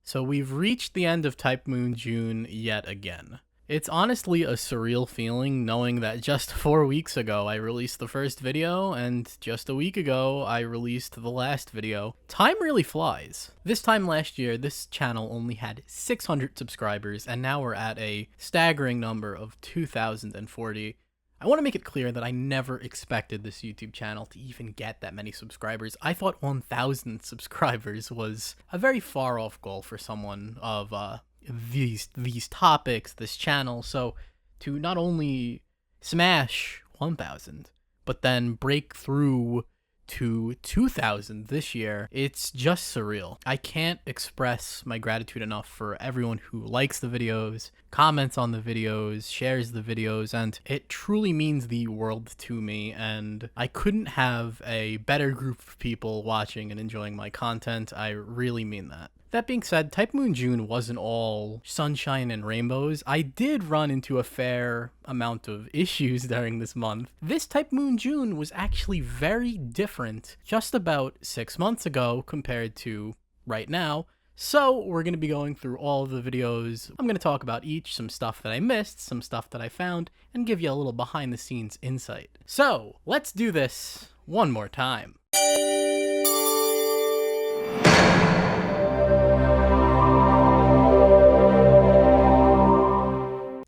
So we've reached the end of Type Moon June yet again. It's honestly a surreal feeling knowing that just 4 weeks ago I released the first video, and just a week ago I released the last video. Time really flies. This time last year, this channel only had 600 subscribers, and now we're at a staggering number of 2,040. I want to make it clear that I never expected this YouTube channel to even get that many subscribers. I thought 1,000 subscribers was a very far off goal for someone of these topics, this channel. So to not only smash 1,000, but then break through to 2,000 this year, it's just surreal. I can't express my gratitude enough for everyone who likes the videos, comments on the videos, shares the videos, and it truly means the world to me, and I couldn't have a better group of people watching and enjoying my content. I really mean that. That being said, Type Moon June wasn't all sunshine and rainbows. I did run into a fair amount of issues during this month. This Type Moon June was actually very different just about 6 months ago compared to right now. So we're going to be going through all of the videos. I'm going to talk about each, some stuff that I missed, some stuff that I found, and give you a little behind the scenes insight. So let's do this one more time.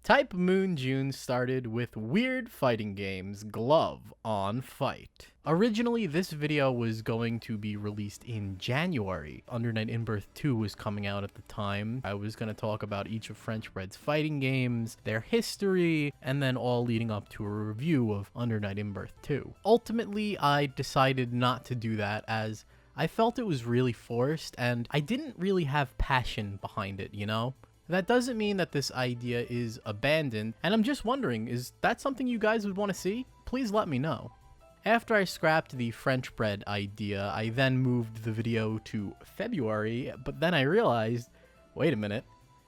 Type Moon June started with weird fighting games, Glove on Fight. Originally, this video was going to be released in January. Under Night in Birth 2 was coming out at the time. I was going to talk about each of French Bread's fighting games, their history, and then all leading up to a review of Under Night in Birth 2. Ultimately, I decided not to do that as I felt it was really forced and I didn't really have passion behind it, you know? That doesn't mean that this idea is abandoned, and I'm just wondering, is that something you guys would want to see? Please let me know. After I scrapped the French bread idea, I then moved the video to February, but then I realized, wait a minute,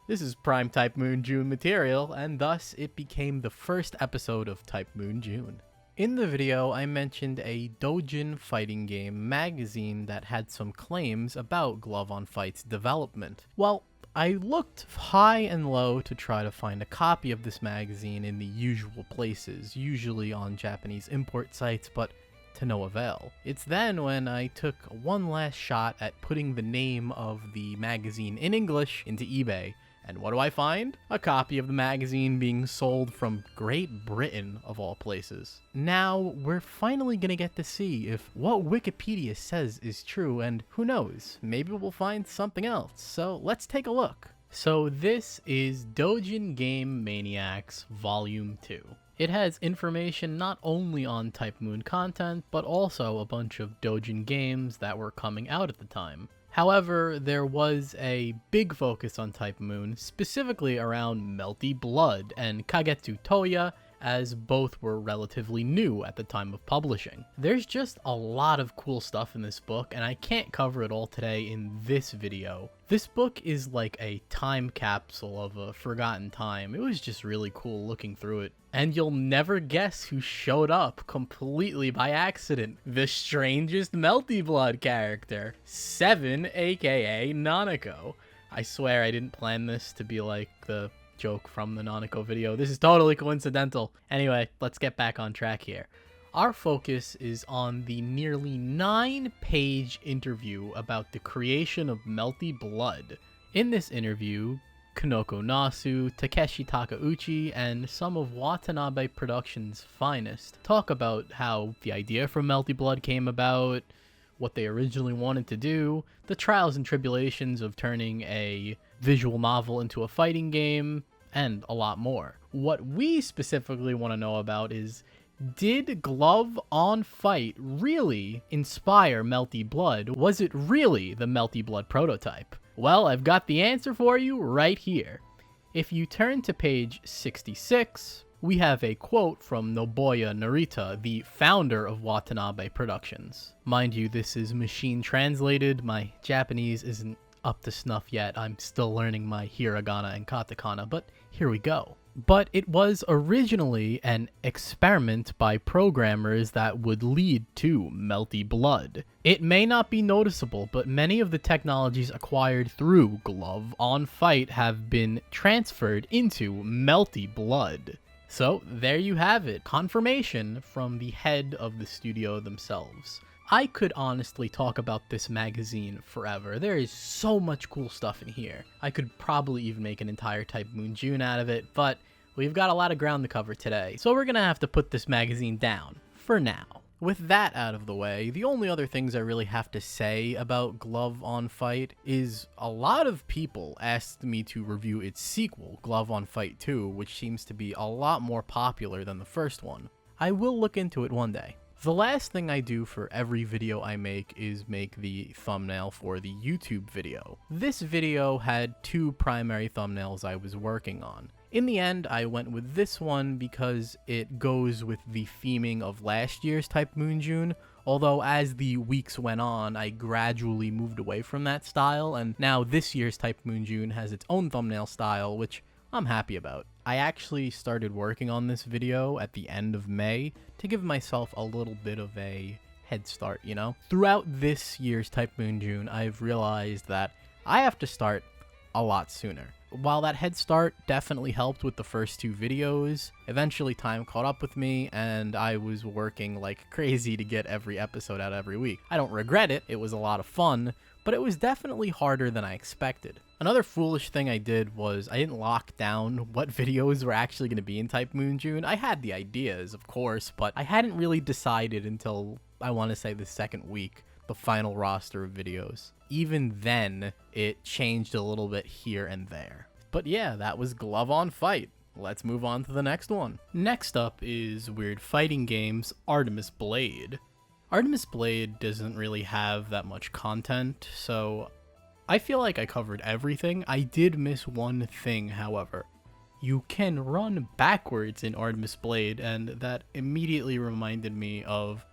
this is prime Type Moon June material, and thus it became the first episode of Type Moon June. In the video, I mentioned a doujin fighting game magazine that had some claims about Glove on Fight's development. Well, I looked high and low to try to find a copy of this magazine in the usual places, usually on Japanese import sites, but to no avail. It's then when I took one last shot at putting the name of the magazine in English into eBay. And what do I find? A copy of the magazine being sold from Great Britain, of all places. Now, we're finally gonna get to see if what Wikipedia says is true, and who knows, maybe we'll find something else. So let's take a look. So this is Doujin Game Maniacs Volume 2. It has information not only on Type Moon content, but also a bunch of doujin games that were coming out at the time. However, there was a big focus on Type Moon, specifically around Melty Blood and Kagetsu Toya, as both were relatively new at the time of publishing. There's just a lot of cool stuff in this book, and I can't cover it all today in this video. This book is like a time capsule of a forgotten time. It was just really cool looking through it. And you'll never guess who showed up completely by accident. The strangest Melty Blood character, Seven, aka Nanako. I swear I didn't plan this to be like the joke from the Nanako video. This is totally coincidental. Anyway, let's get back on track here. Our focus is on the nearly 9-page interview about the creation of Melty Blood. In this interview, Kanoko Nasu, Takeshi Takeuchi, and some of Watanabe Productions' finest talk about how the idea for Melty Blood came about, what they originally wanted to do, the trials and tribulations of turning a visual novel into a fighting game, and a lot more. What we specifically want to know about is, did Glove on Fight really inspire Melty Blood? Was it really the Melty Blood prototype? Well, I've got the answer for you right here. If you turn to page 66, we have a quote from Nobuya Narita, the founder of Watanabe Productions. Mind you, this is machine translated. My Japanese isn't up to snuff yet. I'm still learning my hiragana and katakana, but here we go. but it was originally an experiment by programmers that would lead to Melty Blood. It may not be noticeable, but many of the technologies acquired through Glove on Fight have been transferred into Melty Blood. So there you have it, confirmation from the head of the studio themselves. I could honestly talk about this magazine forever. There is so much cool stuff in here. I could probably even make an entire Type Moon June out of it, but we've got a lot of ground to cover today, so we're gonna have to put this magazine down, for now. With that out of the way, the only other things I really have to say about Glove on Fight is a lot of people asked me to review its sequel, Glove on Fight 2, which seems to be a lot more popular than the first one. I will look into it one day. The last thing I do for every video I make is make the thumbnail for the YouTube video. This video had two primary thumbnails I was working on. In the end, I went with this one because it goes with the theming of last year's Type Moon June, although as the weeks went on, I gradually moved away from that style, and now this year's Type Moon June has its own thumbnail style, which I'm happy about. I actually started working on this video at the end of May to give myself a little bit of a head start, you know? Throughout this year's Type Moon June, I've realized that I have to start a lot sooner. While that head start definitely helped with the first two videos, eventually time caught up with me and I was working like crazy to get every episode out every week. I don't regret it, it was a lot of fun, but it was definitely harder than I expected. Another foolish thing I did was I didn't lock down what videos were actually going to be in Type Moon June. I had the ideas, of course, but I hadn't really decided until, I want to say, the second week, the final roster of videos. Even then, it changed a little bit here and there. But yeah, that was Glove on Fight. Let's move on to the next one. Next up is Weird Fighting Games Artemis Blade. Artemis Blade doesn't really have that much content, so I feel like I covered everything. I did miss one thing, however. You can run backwards in Artemis Blade, and that immediately reminded me of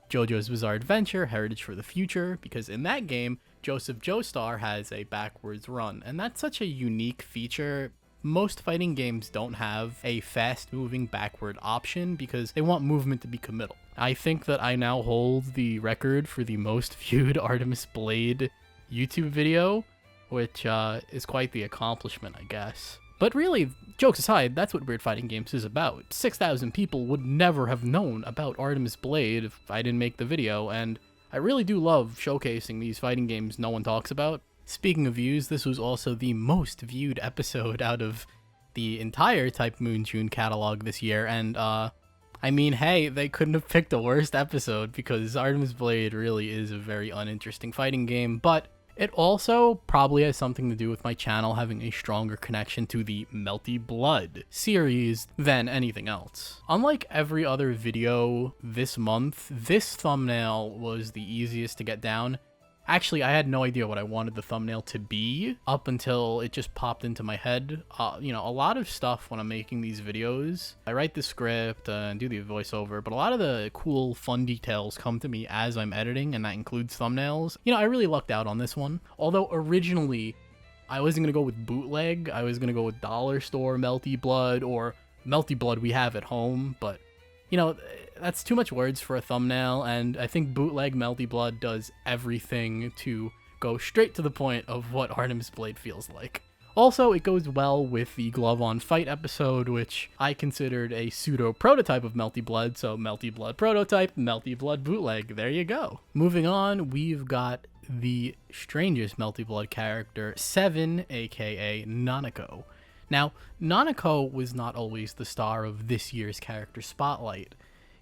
JoJo's Bizarre Adventure, Heritage for the Future, because in that game, Joseph Joestar has a backwards run, and that's such a unique feature. Most fighting games don't have a fast-moving backward option because they want movement to be committal. I think that I now hold the record for the most viewed Artemis Blade YouTube video, which is quite the accomplishment, I guess. But really, jokes aside, that's what Weird Fighting Games is about. 6,000 people would never have known about Artemis Blade if I didn't make the video, and I really do love showcasing these fighting games no one talks about. Speaking of views, this was also the most viewed episode out of the entire Type Moon June catalog this year, and I mean, hey, they couldn't have picked a worst episode because Artemis Blade really is a very uninteresting fighting game, but it also probably has something to do with my channel having a stronger connection to the Melty Blood series than anything else. Unlike every other video this month, this thumbnail was the easiest to get down. Actually, I had no idea what I wanted the thumbnail to be up until it just popped into my head. You know, a lot of stuff when I'm making these videos, I write the script and do the voiceover, but a lot of the cool, fun details come to me as I'm editing, and that includes thumbnails. You know, I really lucked out on this one. Although originally, I wasn't going to go with bootleg. I was going to go with dollar store Melty Blood or Melty Blood we have at home, but you know, that's too much words for a thumbnail, and I think bootleg Melty Blood does everything to go straight to the point of what Artemis Blade feels like. Also, it goes well with the Glove on Fight episode, which I considered a pseudo-prototype of Melty Blood, so Melty Blood prototype, Melty Blood bootleg, there you go. Moving on, we've got the strangest Melty Blood character, Seven, aka Nanako. Now, Nanako was not always the star of this year's character spotlight.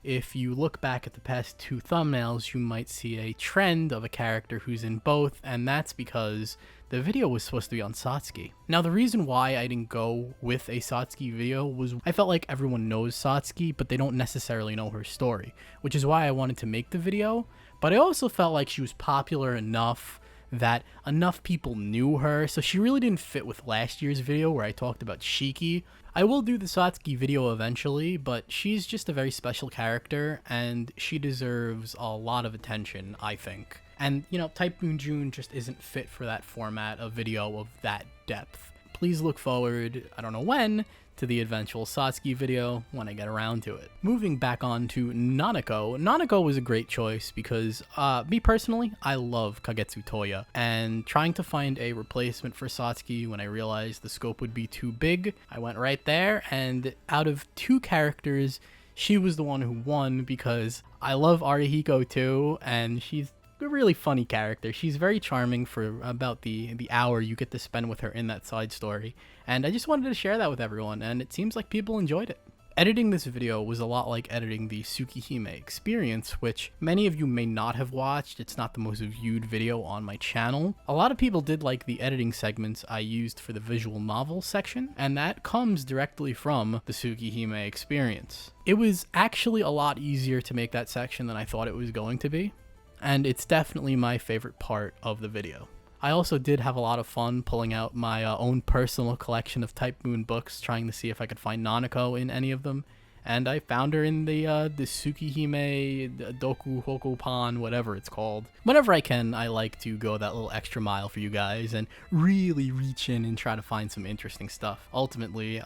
If you look back at the past two thumbnails, you might see a trend of a character who's in both, and that's because the video was supposed to be on Satsuki. Now, the reason why I didn't go with a Satsuki video was I felt like everyone knows Satsuki, but they don't necessarily know her story, which is why I wanted to make the video, but I also felt like she was popular enough that enough people knew her, so she really didn't fit with last year's video where I talked about Shiki. I will do the Satsuki video eventually, but she's just a very special character, and she deserves a lot of attention, I think. And, you know, Type Moon June just isn't fit for that format of video of that depth. please look forward, I don't know when, to the eventual Satsuki video when I get around to it. Moving back on to Nanako. Nanako was a great choice because, me personally, I love Kagetsu Toya, and trying to find a replacement for Satsuki when I realized the scope would be too big, I went right there, and out of 2 characters, she was the one who won because I love Arihiko too, and she's a really funny character. She's very charming for about the hour you get to spend with her in that side story, and I just wanted to share that with everyone, and it seems like people enjoyed it. Editing this video was a lot like editing the Tsukihime experience, which many of you may not have watched. It's not the most viewed video on my channel. A lot of people did like the editing segments I used for the visual novel section, and that comes directly from the Tsukihime experience. It was actually a lot easier to make that section than I thought it was going to be, and it's definitely my favorite part of the video. I also did have a lot of fun pulling out my own personal collection of Type Moon books, trying to see if I could find Nanako in any of them, and I found her in the Tsukihime Doku Hokopan, whatever it's called. Whenever I can, I like to go that little extra mile for you guys and really reach in and try to find some interesting stuff. Ultimately,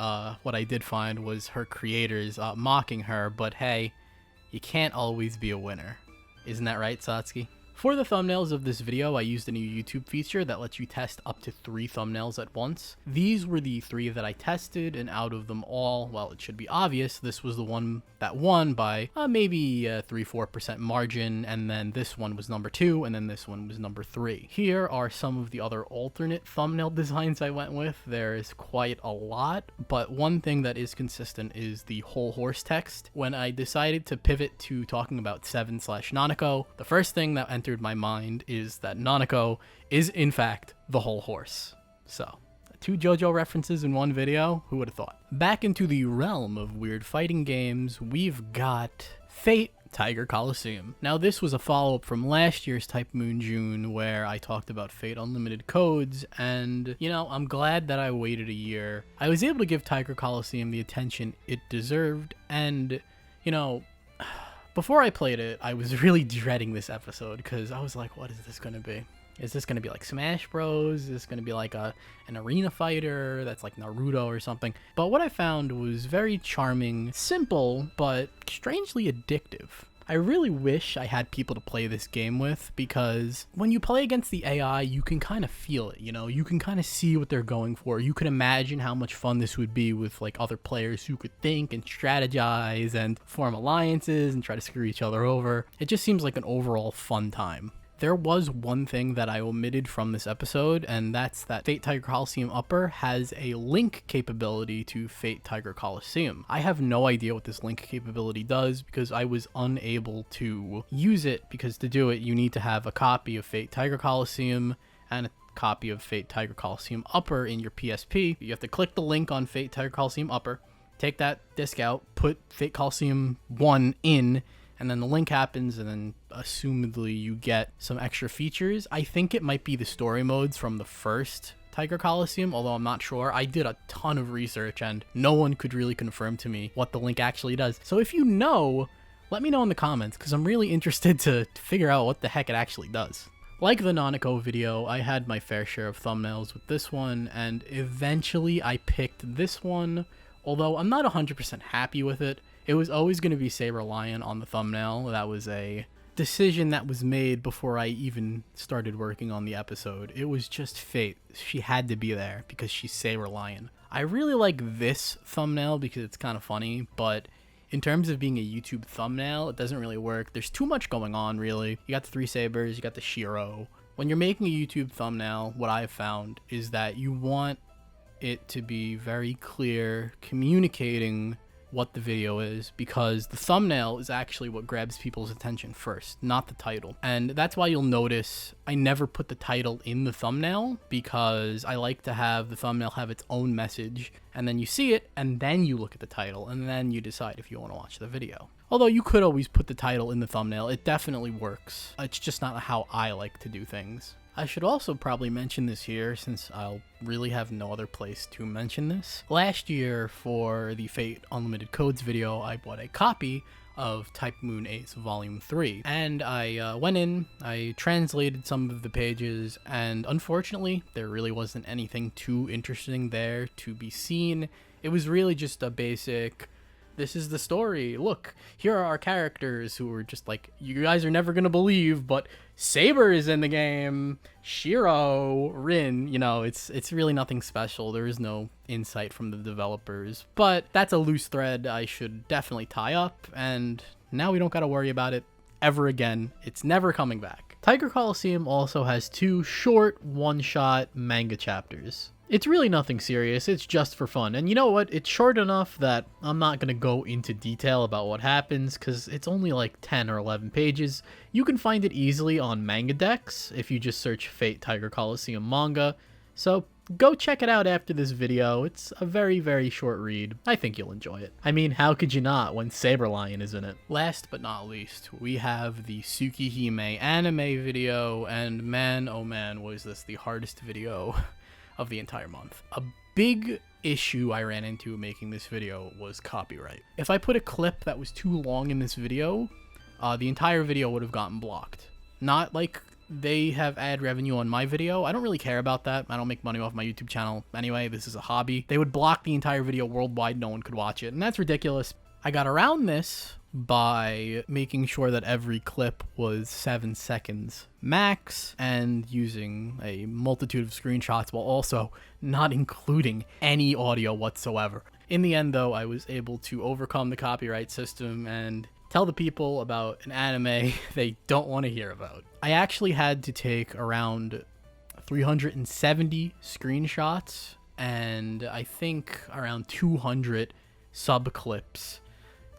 what I did find was her creators mocking her, but hey, you can't always be a winner. Isn't that right, Satsuki? For the thumbnails of this video, I used a new YouTube feature that lets you test up to 3 thumbnails at once. These were the 3 that I tested, and out of them all, well, it should be obvious, this was the one that won by maybe a 3-4% margin, and then this one was number 2, and then this one was number 3. Here are some of the other alternate thumbnail designs I went with. There's quite a lot, but one thing that is consistent is the whole horse text. When I decided to pivot to talking about 7/Nanako, the first thing that entered my mind is that Nanako is in fact the whole horse. So, 2 JoJo references in one video, who would have thought? Back into the realm of weird fighting games, we've got Fate Tiger Coliseum. Now this was a follow-up from last year's Type Moon June where I talked about Fate Unlimited codes, and you know, I'm glad that I waited a year. I was able to give Tiger Coliseum the attention it deserved, and you know, before I played it, I was really dreading this episode because I was like, what is this going to be? Is this going to be like Smash Bros? Is this going to be like an arena fighter that's like Naruto or something? But what I found was very charming, simple, but strangely addictive. I really wish I had people to play this game with, because when you play against the AI, you can kind of feel it, you know? You can kind of see what they're going for. You can imagine how much fun this would be with like other players who could think and strategize and form alliances and try to screw each other over. It just seems like an overall fun time. There was one thing that I omitted from this episode, and that's that Fate Tiger Coliseum Upper has a link capability to Fate Tiger Coliseum. I have no idea what this link capability does because I was unable to use it, because to do it you need to have a copy of Fate Tiger Coliseum and a copy of Fate Tiger Coliseum Upper in your PSP. You have to click the link on Fate Tiger Coliseum Upper, take that disc out, put Fate Coliseum 1 in, and then the link happens, and then assumedly you get some extra features. I think it might be the story modes from the first Tiger Coliseum, although I'm not sure. I did a ton of research and no one could really confirm to me what the link actually does. So if you know, let me know in the comments, because I'm really interested to figure out what the heck it actually does. Like the Nanako video, I had my fair share of thumbnails with this one, and eventually I picked this one, although I'm not 100% happy with it. It was always going to be Saber Lion on the thumbnail. That was a decision that was made before I even started working on the episode. It was just fate. She had to be there because she's Saber Lion. I really like this thumbnail because it's kind of funny, but in terms of being a YouTube thumbnail, it doesn't really work. There's too much going on, really. You got the 3 sabers, you got the Shiro. When you're making a YouTube thumbnail, what I've found is that you want it to be very clear, communicating what the video is, because the thumbnail is actually what grabs people's attention first, not the title. And that's why you'll notice I never put the title in the thumbnail, because I like to have the thumbnail have its own message, and then you see it, and then you look at the title, and then you decide if you want to watch the video. Although you could always put the title in the thumbnail, it definitely works. It's just not how I like to do things. I should also probably mention this here since I'll really have no other place to mention this. Last year for the Fate Unlimited Codes video, I bought a copy of Type Moon Ace Volume 3. And I went in, I translated some of the pages, and unfortunately, there really wasn't anything too interesting there to be seen. It was really just a basic, this is the story, look, here are our characters who were just like, you guys are never gonna believe, but Saber is in the game, Shiro, Rin, you know, it's really nothing special. There is no insight from the developers, but that's a loose thread I should definitely tie up, and now we don't gotta worry about it ever again. It's never coming back. Tiger Coliseum also has 2 short one-shot manga chapters. It's really nothing serious, it's just for fun. And you know what? It's short enough that I'm not going to go into detail about what happens because it's only like 10 or 11 pages. You can find it easily on Manga Dex if you just search Fate Tiger Coliseum manga. So go check it out after this video. It's a very, very short read. I think you'll enjoy it. I mean, how could you not when Saberlion is in it? Last but not least, we have the Tsukihime anime video, and man, oh man, was this the hardest video of the entire month. A big issue I ran into making this video was copyright. If I put a clip that was too long in this video, the entire video would have gotten blocked. Not like they have ad revenue on my video. I don't really care about that. I don't make money off my YouTube channel anyway. This is a hobby. They would block the entire video worldwide. No one could watch it, and that's ridiculous. I got around this by making sure that every clip was 7 seconds max and using a multitude of screenshots while also not including any audio whatsoever. In the end, though, I was able to overcome the copyright system and tell the people about an anime they don't want to hear about. I actually had to take around 370 screenshots and I think around 200 sub clips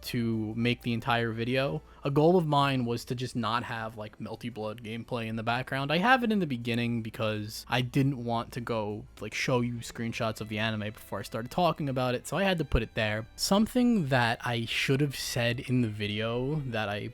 to make the entire video. A goal of mine was to just not have like Melty Blood gameplay in the background. I have it in the beginning because I didn't want to go like show you screenshots of the anime before I started talking about it, so I had to put it there. Something that I should have said in the video that I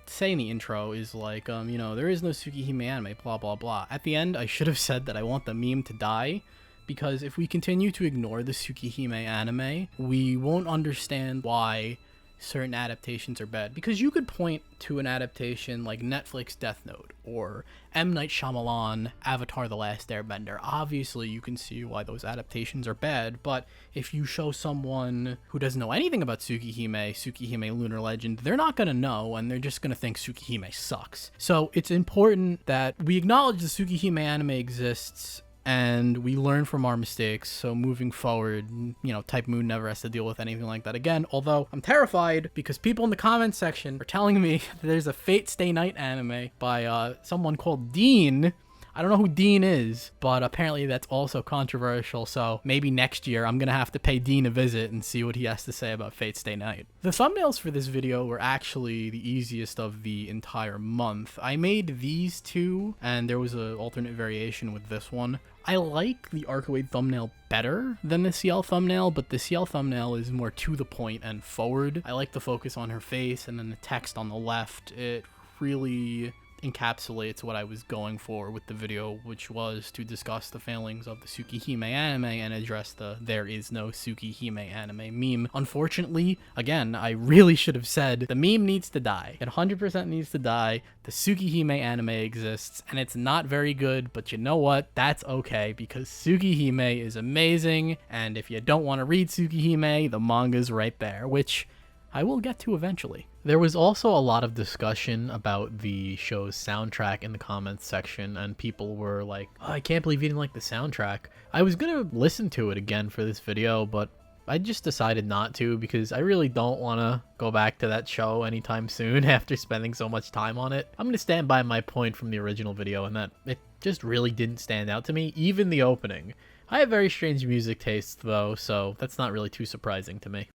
say in the intro is like, you know, there is no Tsukihime anime, blah blah blah. At the end, I should have said that I want the meme to die, because if we continue to ignore the Tsukihime anime, we won't understand why certain adaptations are bad. Because you could point to an adaptation like Netflix Death Note or M. Night Shyamalan Avatar: The Last Airbender. Obviously you can see why those adaptations are bad, but if you show someone who doesn't know anything about Tsukihime Lunar Legend, they're not gonna know, and they're just gonna think Tsukihime sucks. So it's important that we acknowledge the Tsukihime anime exists and we learn from our mistakes, so moving forward, you know, Type Moon never has to deal with anything like that again. Although I'm terrified because people in the comments section are telling me that there's a Fate Stay Night anime by someone called Dean. I don't know who Dean is, but apparently that's also controversial, so maybe next year I'm gonna have to pay Dean a visit and see what he has to say about Fate Stay Night. The thumbnails for this video were actually the easiest of the entire month. I made these two, and there was an alternate variation with this one. I like the Arcoade thumbnail better than the Ciel thumbnail, but the Ciel thumbnail is more to the point and forward. I like the focus on her face and then the text on the left. It really encapsulates what I was going for with the video, which was to discuss the failings of the Tsukihime anime and address the there is no Tsukihime anime meme. Unfortunately, again, I really should have said the meme needs to die. It 100% needs to die. The Tsukihime anime exists and it's not very good, but you know what? That's okay, because Tsukihime is amazing, and if you don't want to read Tsukihime, the manga's right there, which I will get to eventually. There was also a lot of discussion about the show's soundtrack in the comments section, and people were like, oh, I can't believe you didn't like the soundtrack. I was gonna listen to it again for this video, but I just decided not to because I really don't want to go back to that show anytime soon after spending so much time on it. I'm gonna stand by my point from the original video, and that it just really didn't stand out to me, even the opening. I have very strange music tastes though, so that's not really too surprising to me.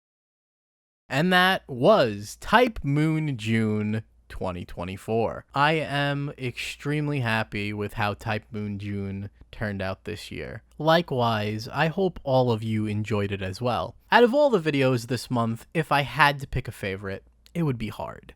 And that was Type Moon June 2024. I am extremely happy with how Type Moon June turned out this year. Likewise, I hope all of you enjoyed it as well. Out of all the videos this month, if I had to pick a favorite, it would be hard.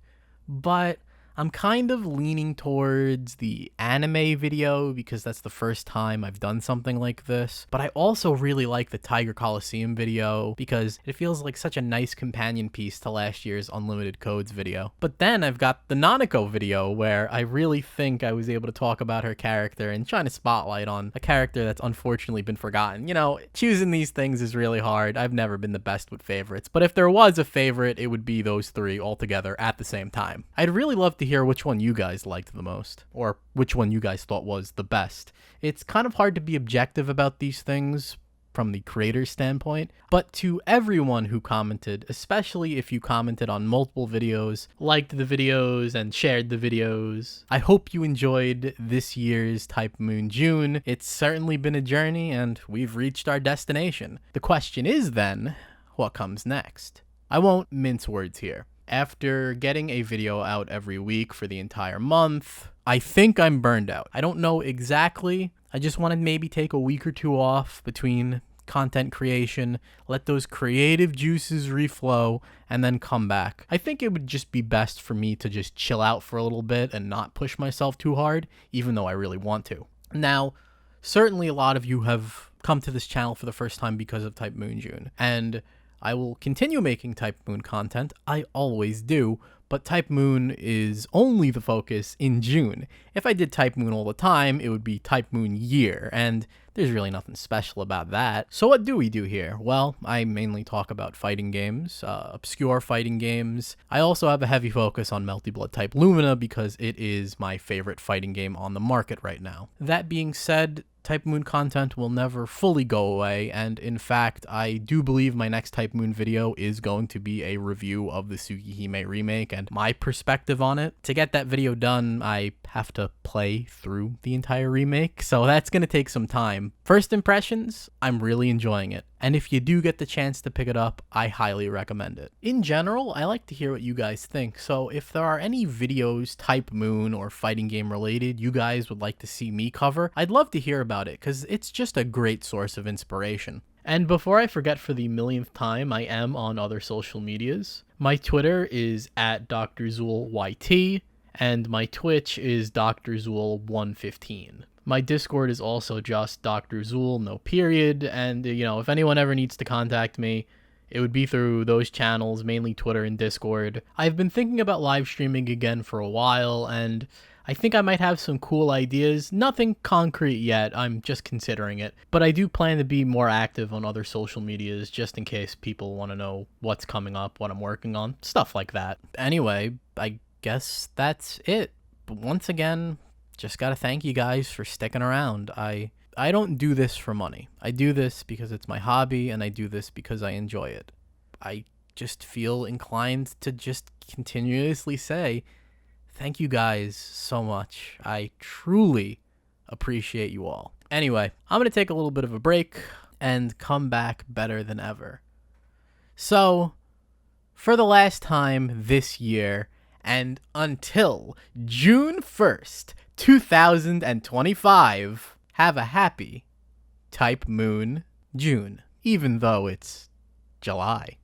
But I'm kind of leaning towards the anime video because that's the first time I've done something like this, but I also really like the Tiger Coliseum video because it feels like such a nice companion piece to last year's Unlimited Codes video. But then I've got the Nanako video where I really think I was able to talk about her character and shine a spotlight on a character that's unfortunately been forgotten. You know, choosing these things is really hard. I've never been the best with favorites, but if there was a favorite, it would be those three all together at the same time. I'd really love to hear which one you guys liked the most, or which one you guys thought was the best. It's kind of hard to be objective about these things from the creator's standpoint, but to everyone who commented, especially if you commented on multiple videos, liked the videos, and shared the videos, I hope you enjoyed this year's Type Moon June. It's certainly been a journey, and we've reached our destination. The question is then, what comes next? I won't mince words here. After getting a video out every week for the entire month, I think I'm burned out. I don't know exactly. I just want to maybe take a week or two off between content creation, let those creative juices reflow, and then come back. I think it would just be best for me to just chill out for a little bit and not push myself too hard, even though I really want to. Now, certainly a lot of you have come to this channel for the first time because of Type Moon June, and I will continue making Type Moon content. I always do, but Type Moon is only the focus in June. If I did Type Moon all the time, it would be Type Moon year, and there's really nothing special about that. So what do we do here? Well, I mainly talk about fighting games, obscure fighting games. I also have a heavy focus on Melty Blood Type Lumina because it is my favorite fighting game on the market right now. That being said, Type Moon content will never fully go away, and in fact, I do believe my next Type Moon video is going to be a review of the Tsukihime remake and my perspective on it. To get that video done, I have to play through the entire remake, so that's going to take some time. First impressions, I'm really enjoying it, and if you do get the chance to pick it up, I highly recommend it. In general, I like to hear what you guys think, so if there are any videos, Type Moon or fighting game related, you guys would like to see me cover, I'd love to hear about it, because it's just a great source of inspiration. And before I forget for the millionth time, I am on other social medias. My Twitter is at DrZuulYT, and my Twitch is DrZuul115. My Discord is also just Dr. Drzuul, no period, and you know, if anyone ever needs to contact me, it would be through those channels, mainly Twitter and Discord. I've been thinking about live streaming again for a while, and I think I might have some cool ideas. Nothing concrete yet, I'm just considering it. But I do plan to be more active on other social medias just in case people want to know what's coming up, what I'm working on, stuff like that. Anyway, I guess that's it. But once again, just gotta thank you guys for sticking around. I don't do this for money. I do this because it's my hobby, and I do this because I enjoy it. I just feel inclined to just continuously say, thank you guys so much. I truly appreciate you all. Anyway, I'm going to take a little bit of a break and come back better than ever. So, for the last time this year, and until June 1st, 2025, have a happy Type Moon June, even though it's July.